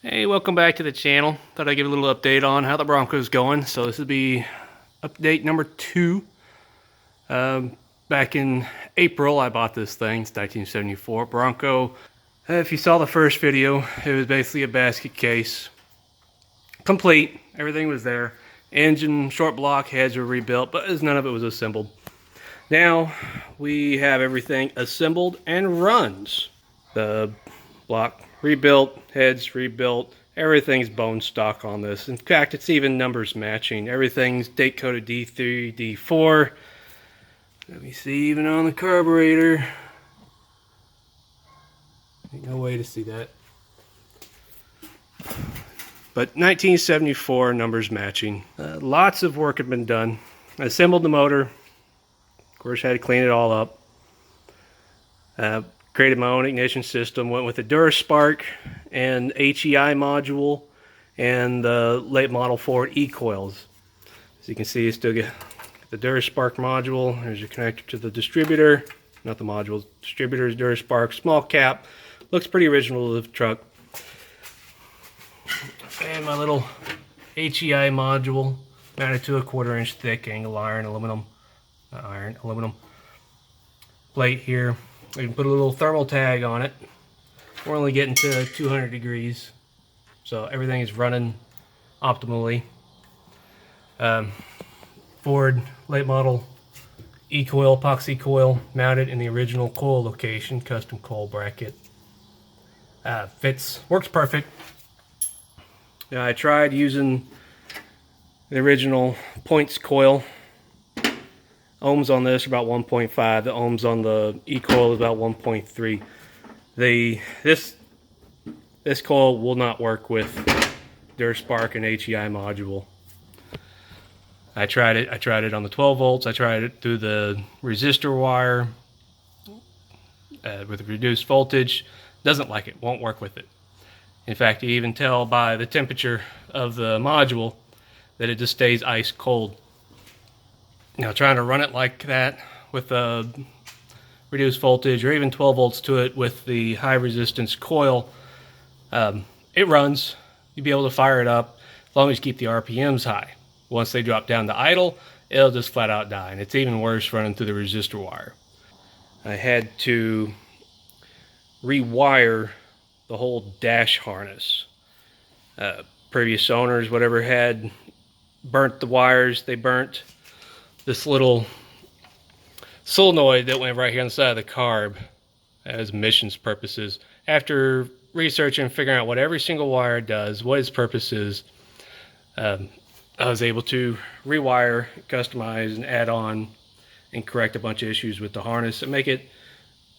Hey, welcome back to the channel. Thought I'd give a little update on how the Bronco's going. So this will be update number 2. Back in April, I bought this thing. It's 1974 Bronco. If you saw the first video, it was basically a basket case. Complete. Everything was there. Engine, short block, heads were rebuilt, but none of it was assembled. Now, we have everything assembled and runs. The block rebuilt, heads rebuilt, everything's bone stock on this. In fact, it's even numbers matching. Everything's date coded D3, D4. Let me see, even on the carburetor. Ain't no way to see that. But 1974, numbers matching. Lots of work had been done. I assembled the motor. Of course, had to clean it all up. Created my own ignition system, went with the DuraSpark and HEI module and the late model Ford E-coils. As you can see, you still get the DuraSpark module. There's your connector to the distributor, not the module, distributor's DuraSpark, small cap. Looks pretty original to the truck. And my little HEI module mounted to a 1/4 inch thick angle iron, aluminum plate here. We can put a little thermal tag on it. We're only getting to 200 degrees, so everything is running optimally. Ford late model E-coil, epoxy coil, mounted in the original coil location, custom coil bracket. Fits, works perfect. Now, I tried using the original points coil. Ohms on this are about 1.5. The ohms on the E-coil is about 1.3. This coil will not work with DuraSpark and HEI module. I tried it on the 12 volts. I tried it through the resistor wire with reduced voltage. Doesn't like it. Won't work with it. In fact, you even tell by the temperature of the module that it just stays ice cold. Now, trying to run it like that with a reduced voltage or even 12 volts to it with the high resistance coil, it runs. You'll be able to fire it up as long as you keep the RPMs high. Once they drop down to idle, it'll just flat out die. And it's even worse running through the resistor wire. I had to rewire the whole dash harness. Previous owners, whatever, had burnt the wires. They burnt this little solenoid that went right here on the side of the carb as emissions purposes. After researching and figuring out what every single wire does, what its purpose is, I was able to rewire, customize, and add on and correct a bunch of issues with the harness and make it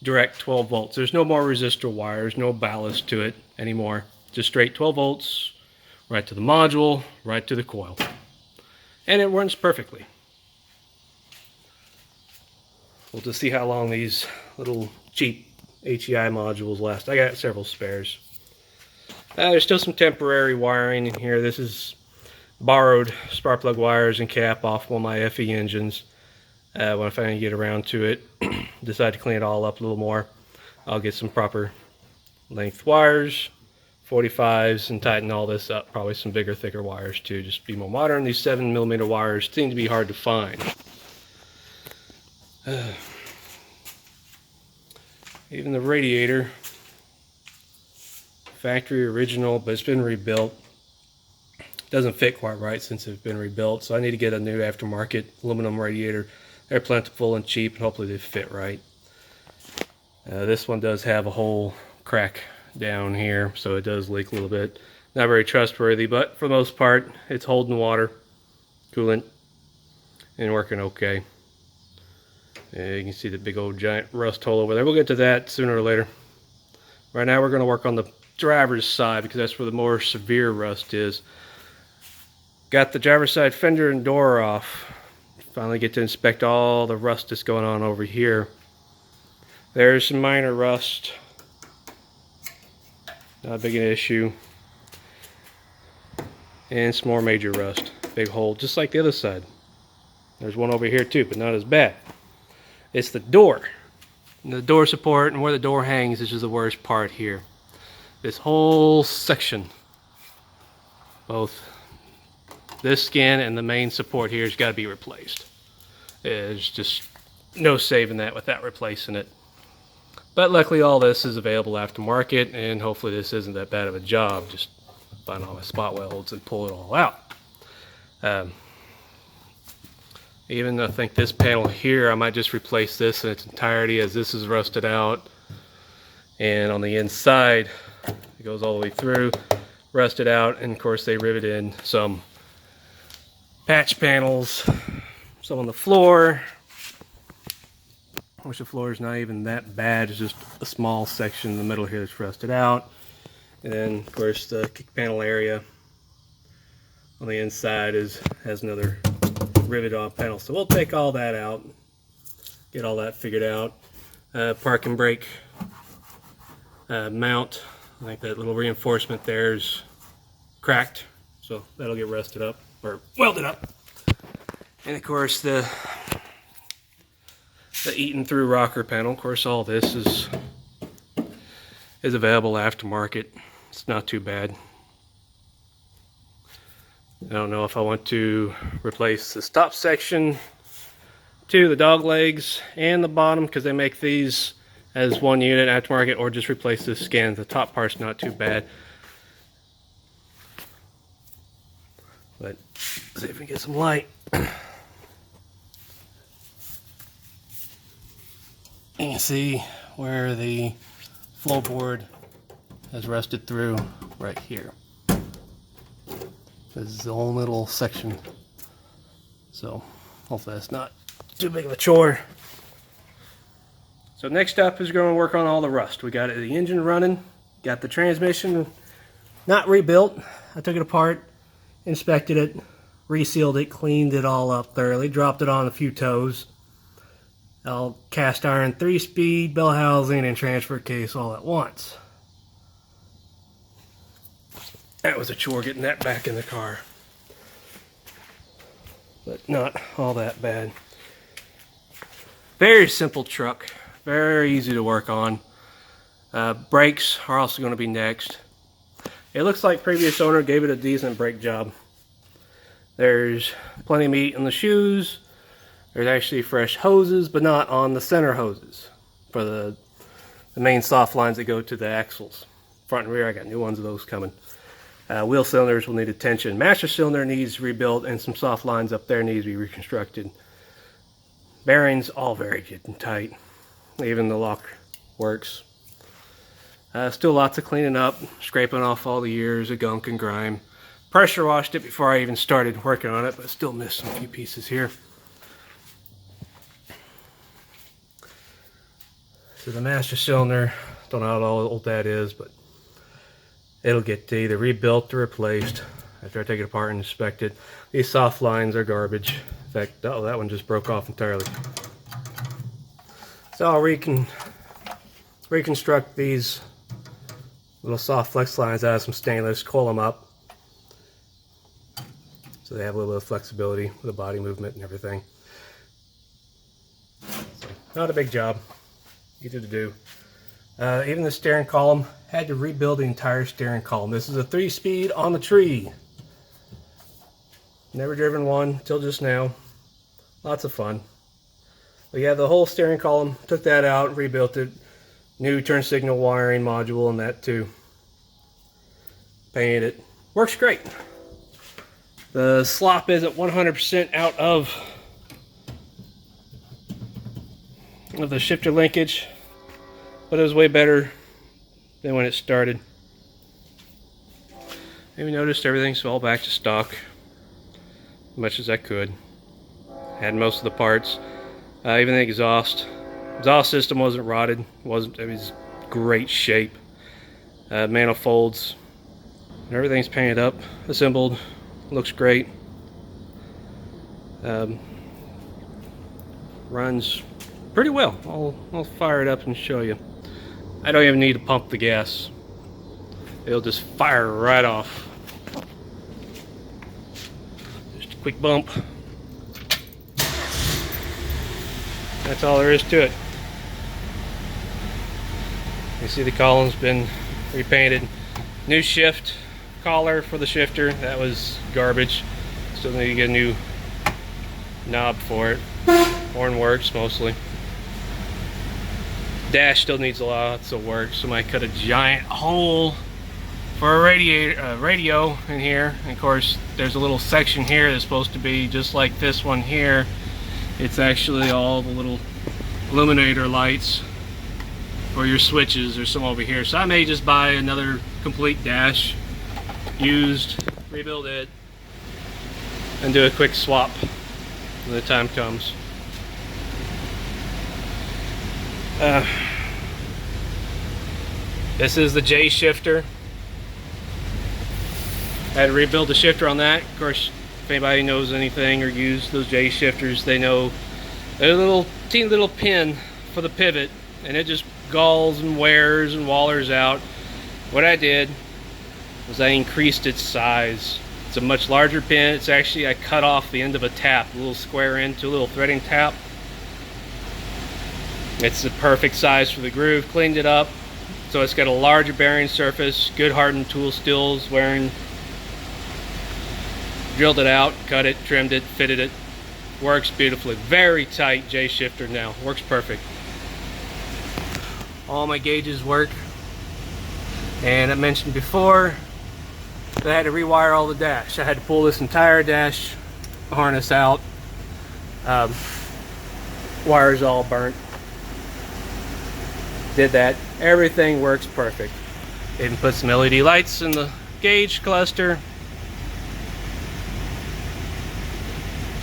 direct 12 volts. There's no more resistor wires, no ballast to it anymore. Just straight 12 volts, right to the module, right to the coil. And it runs perfectly. We'll just see how long these little cheap HEI modules last. I got several spares. There's still some temporary wiring in here. This is borrowed spark plug wires and cap off one of my FE engines. When I finally get around to it, decide to clean it all up a little more, I'll get some proper length wires, 45s, and tighten all this up. Probably some bigger, thicker wires too, just be more modern. These 7mm wires seem to be hard to find. Even the radiator, factory original, but it's been rebuilt. Doesn't fit quite right since it's been rebuilt, so I need to get a new aftermarket aluminum radiator. They're plentiful and cheap, and hopefully they fit right. This one does have a whole crack down here, so it does leak a little bit. Not very trustworthy, but for the most part, it's holding water, coolant, and working okay. You can see the big old giant rust hole over there. We'll get to that sooner or later. Right now we're going to work on the driver's side because that's where the more severe rust is. Got the driver's side fender and door off. Finally get to inspect all the rust that's going on over here. There's some minor rust. Not big an issue. And some more major rust. Big hole, just like the other side. There's one over here too, but not as bad. It's the door. And the door support and where the door hangs is just the worst part here. This whole section both this skin and the main support here has got to be replaced. There's just no saving that without replacing it. But luckily all this is available aftermarket, and hopefully this isn't that bad of a job. Just find all my spot welds and pull it all out. Even I think this panel here, I might just replace this in its entirety, as this is rusted out. And on the inside, it goes all the way through, rusted out, and of course they rivet in some patch panels, some on the floor, which the floor is not even that bad. It's just a small section in the middle here that's rusted out. And then of course the kick panel area on the inside has another rivet on panel. So we'll take all that out, get all that figured out. Parking brake mount, I think that little reinforcement there is cracked, so that'll get rusted up or welded up. And of course the eaten through rocker panel. Of course all this is available aftermarket. It's not too bad. I don't know if I want to replace the stop section to the dog legs and the bottom, because they make these as one unit aftermarket, or just replace the skin. The top part's not too bad. But see if we can get some light. You can see where the floorboard has rusted through right here. This is the whole little section. So hopefully that's not too big of a chore. So next up is going to work on all the rust. We got the engine running, got the transmission not rebuilt. I took it apart, inspected it, resealed it, cleaned it all up thoroughly, dropped it on a few toes. I'll cast iron 3-speed, bell housing, and transfer case all at once. That was a chore getting that back in the car, but not all that bad. Very simple truck, very easy to work on. Brakes are also going to be next. It looks like previous owner gave it a decent brake job. There's plenty of meat in the shoes. There's actually fresh hoses, but not on the center hoses for the main soft lines that go to the axles. Front and rear, I got new ones of those coming. Wheel cylinders will need attention. Master cylinder needs rebuilt, and some soft lines up there need to be reconstructed. Bearings, all very good and tight. Even the lock works. Still lots of cleaning up, scraping off all the years of gunk and grime. Pressure washed it before I even started working on it, but still missed some few pieces here. So the master cylinder, don't know how old that is, but it'll get either rebuilt or replaced after I take it apart and inspect it. These soft lines are garbage. In fact, oh, that one just broke off entirely. So I'll reconstruct these little soft flex lines out of some stainless, coil them up so they have a little bit of flexibility with the body movement and everything. So, not a big job. Easy to do. Even the steering column, had to rebuild the entire steering column. This is a 3-speed on the tree. Never driven one till just now. Lots of fun. But yeah, the whole steering column, took that out, rebuilt it. New turn signal wiring module and that too. Painted it. Works great. The slop isn't 100% out of the shifter linkage, but it was way better than when it started. Maybe noticed everything's all back to stock, as much as I could. Had most of the parts, even the exhaust system wasn't rotted. It was great shape. Manifolds, everything's painted up, assembled, looks great. Runs pretty well. I'll fire it up and show you. I don't even need to pump the gas. It'll just fire right off. Just a quick bump. That's all there is to it. You see the column's been repainted. New shift, collar for the shifter. That was garbage. Still need to get a new knob for it. Horn works mostly. Dash still needs a lot of work. Somebody cut a giant hole for a radio in here. And of course, there's a little section here that's supposed to be just like this one here. It's actually all the little illuminator lights for your switches. There's some over here. So I may just buy another complete dash, used, rebuild it, and do a quick swap when the time comes. This is the J shifter. I had to rebuild the shifter on that. Of course, if anybody knows anything or used those J shifters, they know there's a little teeny little pin for the pivot, and it just galls and wears and wallers out. What I did was I increased its size. It's a much larger pin. It's actually, I cut off the end of a tap, a little square end to a little threading tap. It's the perfect size for the groove. Cleaned it up, so it's got a larger bearing surface, good hardened tool steels wearing. Drilled it out, cut it, trimmed it, fitted it. Works beautifully. Very tight J shifter now. Works perfect. All my gauges work. And I mentioned before that I had to rewire all the dash. I had to pull this entire dash harness out. Wires all burnt. Did that. Everything works perfect. Even put some LED lights in the gauge cluster.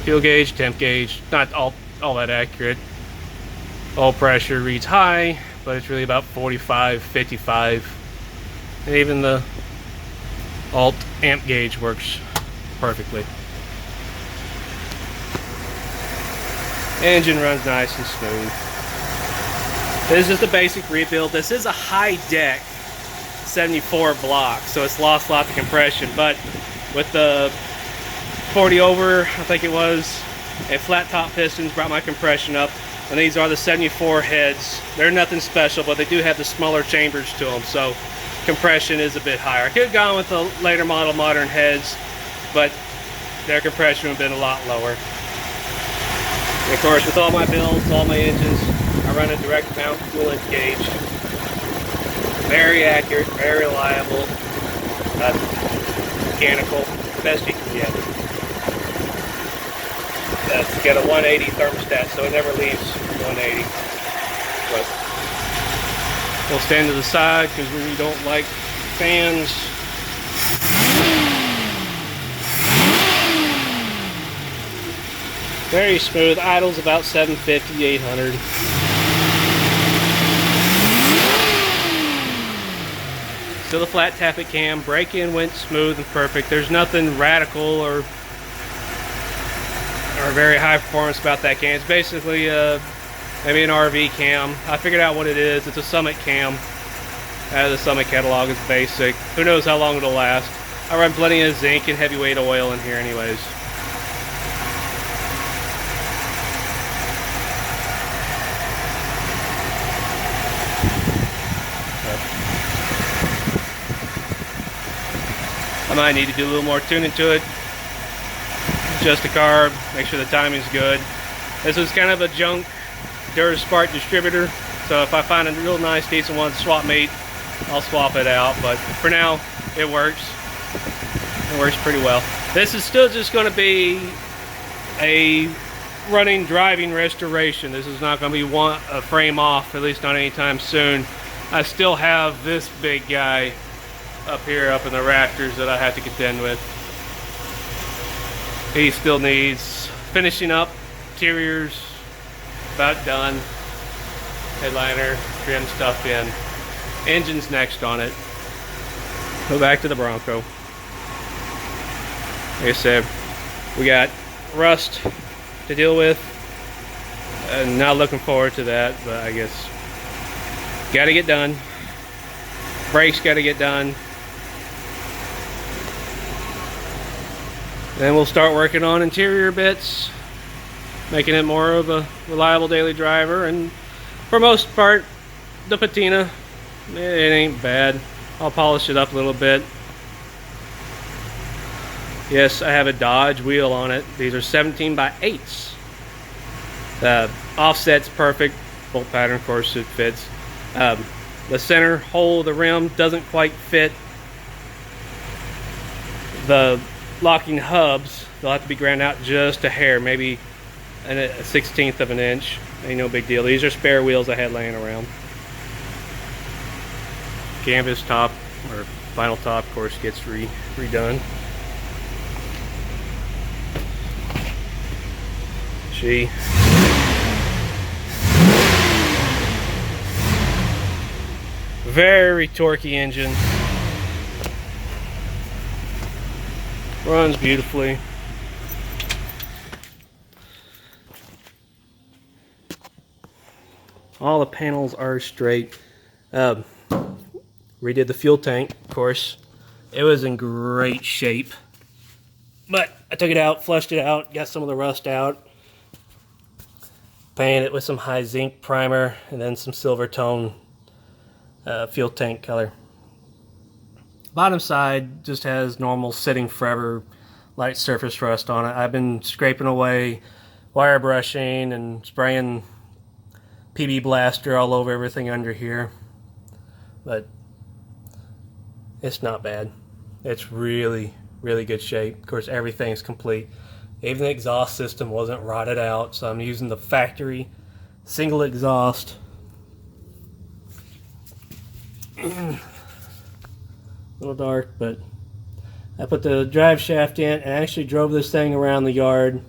Fuel gauge, temp gauge, not all that accurate. Oil pressure reads high, but it's really about 45, 55. And even the alt amp gauge works perfectly. Engine runs nice and smooth. This is just a basic rebuild. This is a high deck 74 block, so it's lost lots of compression, but with the 40 over, I think it was, and flat top pistons brought my compression up. And these are the 74 heads. They're nothing special, but they do have the smaller chambers to them, so compression is a bit higher. I could have gone with the later model modern heads, but their compression would have been a lot lower. And of course, with all my builds, all my engines, I run a direct mount coolant gauge. Very accurate, very reliable, mechanical, best you can get. It's got a 180 thermostat, so it never leaves 180. But we'll stand to the side because we don't like fans. Very smooth. Idle's about 750, 800. Still a flat Tappet cam. Break-in went smooth and perfect. There's nothing radical or very high performance about that cam. It's basically maybe an RV cam. I figured out what it is. It's a Summit cam. Out of the Summit catalog. It's basic. Who knows how long it'll last. I run plenty of zinc and heavyweight oil in here anyways. I might need to do a little more tuning to it. Adjust the carb, make sure the timing's good. This is kind of a junk Durspark distributor, so if I find a real nice decent one to swap meet, I'll swap it out, but for now it works. It works pretty well. This is still just going to be a running driving restoration. This is not going to be a frame off, at least not anytime soon. I still have this big guy up here up in the rafters that I have to contend with. He still needs finishing up. Interior's about done. Headliner, trim stuff in. Engine's next on it. Go back to the Bronco. Like I said, we got rust to deal with. Not looking forward to that, but I guess got to get done. Brakes got to get done. Then we'll start working on interior bits, making it more of a reliable daily driver. And for most part, the patina, it ain't bad. I'll polish it up a little bit. Yes, I have a Dodge wheel on it. These are 17 by 8s. The offset's perfect. Bolt pattern, of course, it fits. The center hole of the rim doesn't quite fit. The locking hubs, they'll have to be ground out just a hair, maybe a 1/16 of an inch. Ain't no big deal. These are spare wheels I had laying around. Canvas top, or vinyl top, of course, gets redone. Very torquey engine. Runs beautifully. All the panels are straight. Redid the fuel tank, of course. It was in great shape. But I took it out, flushed it out, got some of the rust out. Painted it with some high zinc primer and then some silver tone fuel tank color. Bottom side just has normal sitting forever light surface rust on it. I've been scraping away, wire brushing and spraying PB Blaster all over everything under here, but it's not bad. It's really good shape. Of course, everything's complete. Even the exhaust system wasn't rotted out, so I'm using the factory single exhaust. A little dark, but I put the drive shaft in and actually drove this thing around the yard.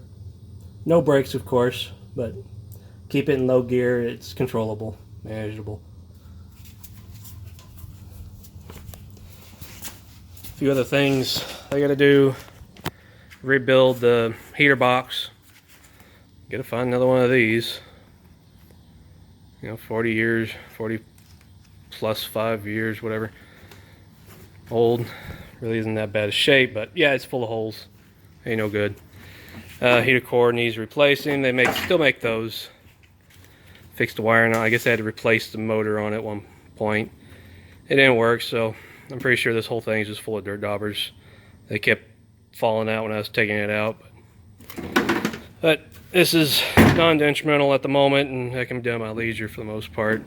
No brakes, of course, but keep it in low gear. It's controllable, manageable. A few other things I gotta do. Rebuild the heater box. Gotta find another one of these. You know, 40 years, 40 plus 5 years, whatever. Old. Really isn't that bad of shape, but yeah, it's full of holes. Ain't no good. Heater core needs replacing. They still make those. Fixed the wiring. I guess I had to replace the motor on it at one point. It didn't work, so I'm pretty sure this whole thing is just full of dirt daubers. They kept falling out when I was taking it out. But this is non-detrimental at the moment, and I can be done at my leisure for the most part.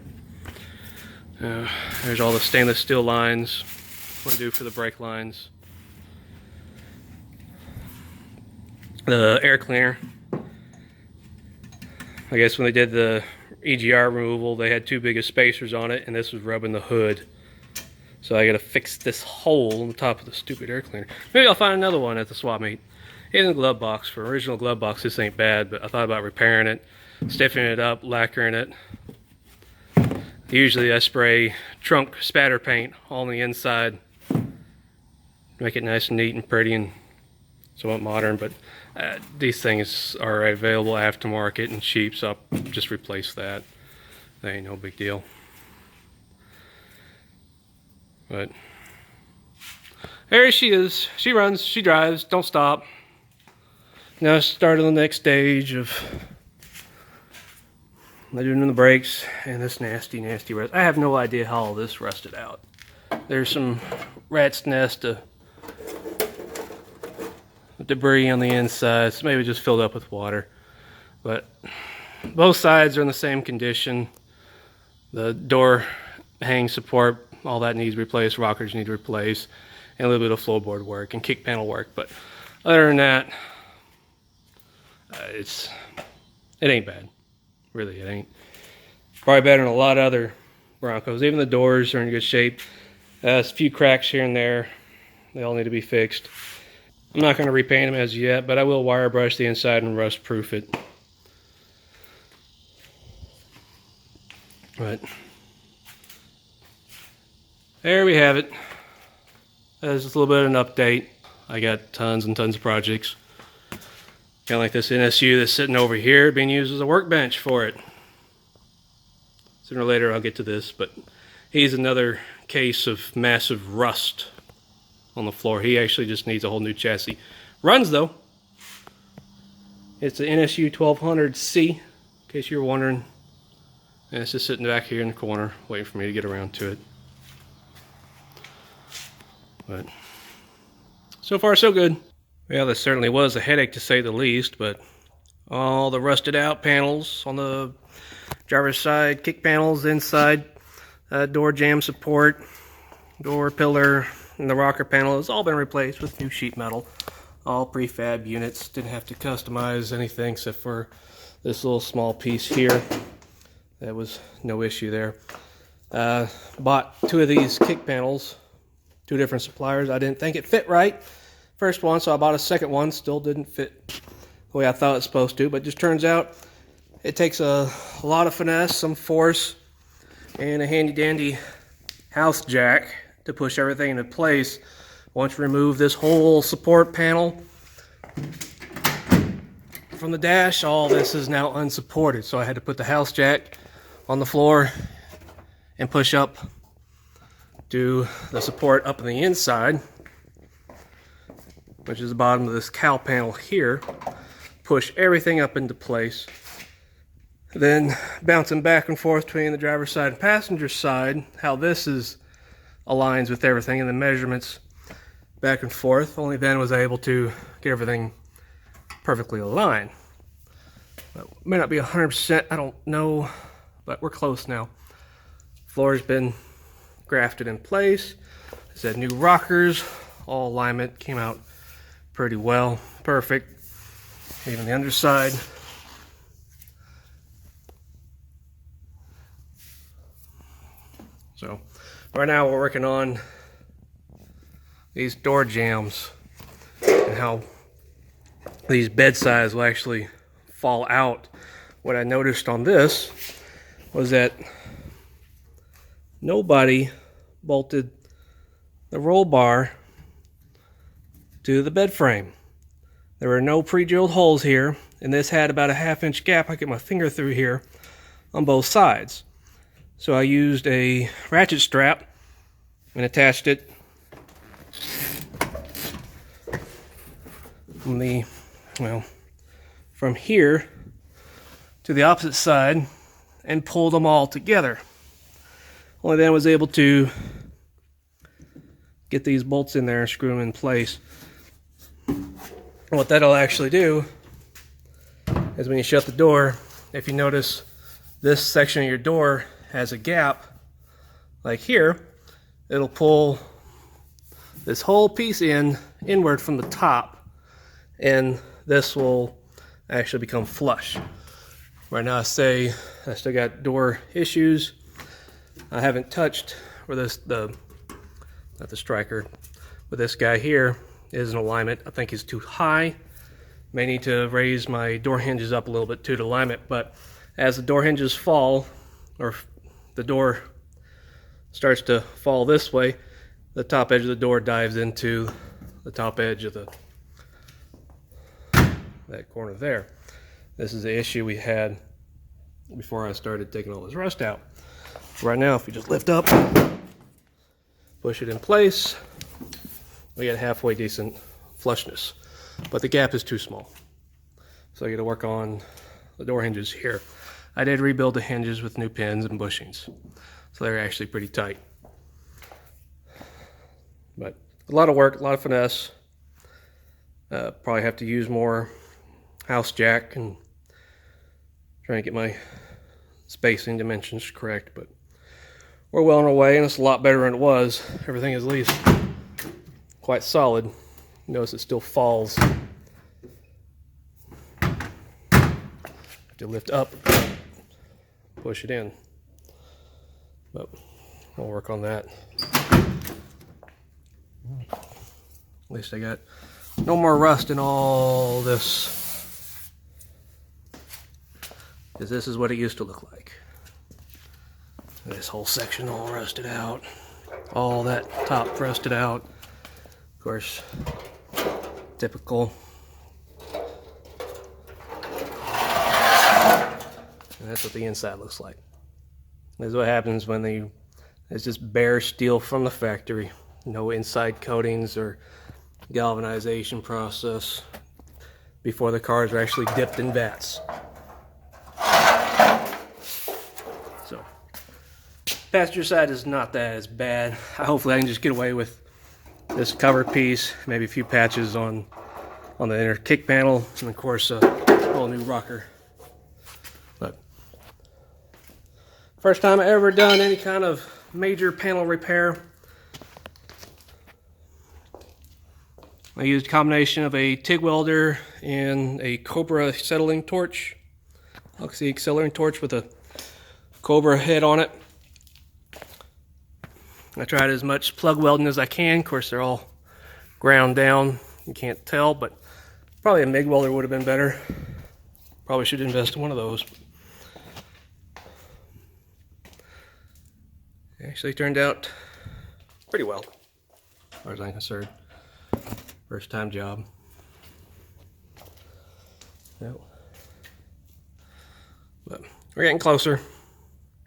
There's all the stainless steel lines. What I do for the brake lines. The air cleaner. I guess when they did the EGR removal, they had too big of spacers on it, and this was rubbing the hood. So I gotta fix this hole on the top of the stupid air cleaner. Maybe I'll find another one at the swap meet. In the glove box. For original glove box, this ain't bad, but I thought about repairing it, stiffening it up, lacquering it. Usually I spray trunk spatter paint all on the inside. Make it nice and neat and pretty and somewhat modern, but these things are available aftermarket and cheap, so I'll just replace that. That ain't no big deal. But there she is. She runs, she drives, don't stop. Now starting the next stage of doing the brakes and this nasty rust. I have no idea how all this rusted out. There's some rat's nest of debris on the inside, so maybe just filled up with water. But both sides are in the same condition. The door hang support, all that needs replaced. Rockers need replaced, and a little bit of floorboard work and kick panel work. But other than that, it ain't bad. Really, it ain't. Probably better than a lot of other Broncos. Even the doors are in good shape. There's a few cracks here and there. They all need to be fixed. I'm not going to repaint them as yet, but I will wire brush the inside and rust proof it. But there we have it. That's just a little bit of an update. I got tons and tons of projects. Kind of like this NSU that's sitting over here being used as a workbench for it. Sooner or later I'll get to this, but he's another case of massive rust on the floor. He actually just needs a whole new chassis. Runs though. It's an NSU 1200C, in case you were wondering. And it's just sitting back here in the corner, waiting for me to get around to it. But so far so good. Well, this certainly was a headache to say the least, but all the rusted out panels on the driver's side, kick panels inside, door jamb support, door pillar, and the rocker panel has all been replaced with new sheet metal. All prefab units. Didn't have to customize anything except for this little small piece here. That was no issue there. Bought 2 of these kick panels, 2 different suppliers. I didn't think it fit right. First one, so I bought a second one. Still didn't fit the way I thought it was supposed to, but just turns out it takes a lot of finesse, some force, and a handy dandy house jack to push everything into place. Once you remove this whole support panel from the dash, all this is now unsupported. So I had to put the house jack on the floor and push up to the support up on the inside, which is the bottom of this cowl panel here. Push everything up into place. Then bouncing back and forth between the driver's side and passenger side, how this aligns with everything and the measurements back and forth. Only then was I able to get everything perfectly aligned. May not be 100%, I don't know, but we're close now. Floor's been grafted in place. I said new rockers, all alignment came out pretty well, perfect. Even the underside. So right now we're working on these door jambs and how these bed sides will actually fall out. What I noticed on this was that nobody bolted the roll bar to the bed frame. There were no pre-drilled holes here, and this had about a 1/2 inch gap I get my finger through here on both sides. So I used a ratchet strap and attached it from here to the opposite side and pulled them all together. Only then I was able to get these bolts in there and screw them in place. What that'll actually do is when you shut the door, if you notice this section of your door has a gap like here, it'll pull this whole piece inward from the top, and this will actually become flush. Right now I say I still got door issues. I haven't touched where not the striker, but this guy here is in alignment. I think he's too high. May need to raise my door hinges up a little bit too to alignment, but as the door hinges fall, or the door starts to fall this way, the top edge of the door dives into the top edge of that corner there. This is the issue we had before I started taking all this rust out. Right now, if we just lift up, push it in place, we get halfway decent flushness, but the gap is too small. So I got to work on the door hinges here. I did rebuild the hinges with new pins and bushings, so they're actually pretty tight. But a lot of work, a lot of finesse. Probably have to use more house jack and try and get my spacing dimensions correct, but we're well on our way, and it's a lot better than it was. Everything is at least quite solid. Notice it still falls. Have to lift up, push it in, but I'll work on that. At least I got no more rust in all this, because this is what it used to look like. This whole section all rusted out, all that top rusted out. Of course, typical. And that's what the inside looks like. This is what happens when it's just bare steel from the factory. No inside coatings or galvanization process before the cars are actually dipped in vats. So, passenger side is not that as bad. Hopefully I can just get away with this cover piece, maybe a few patches on on the inner kick panel, and of course a whole new rocker. But first time I ever done any kind of major panel repair. I used a combination of a TIG welder and a Cobra acetylene torch, oxy acetylene torch with a Cobra head on it. I tried as much plug welding as I can. Of course, they're all ground down. You can't tell, but probably a MIG welder would have been better. Probably should invest in one of those. It actually turned out pretty well, as far as I'm concerned. First time job. Yep. But we're getting closer.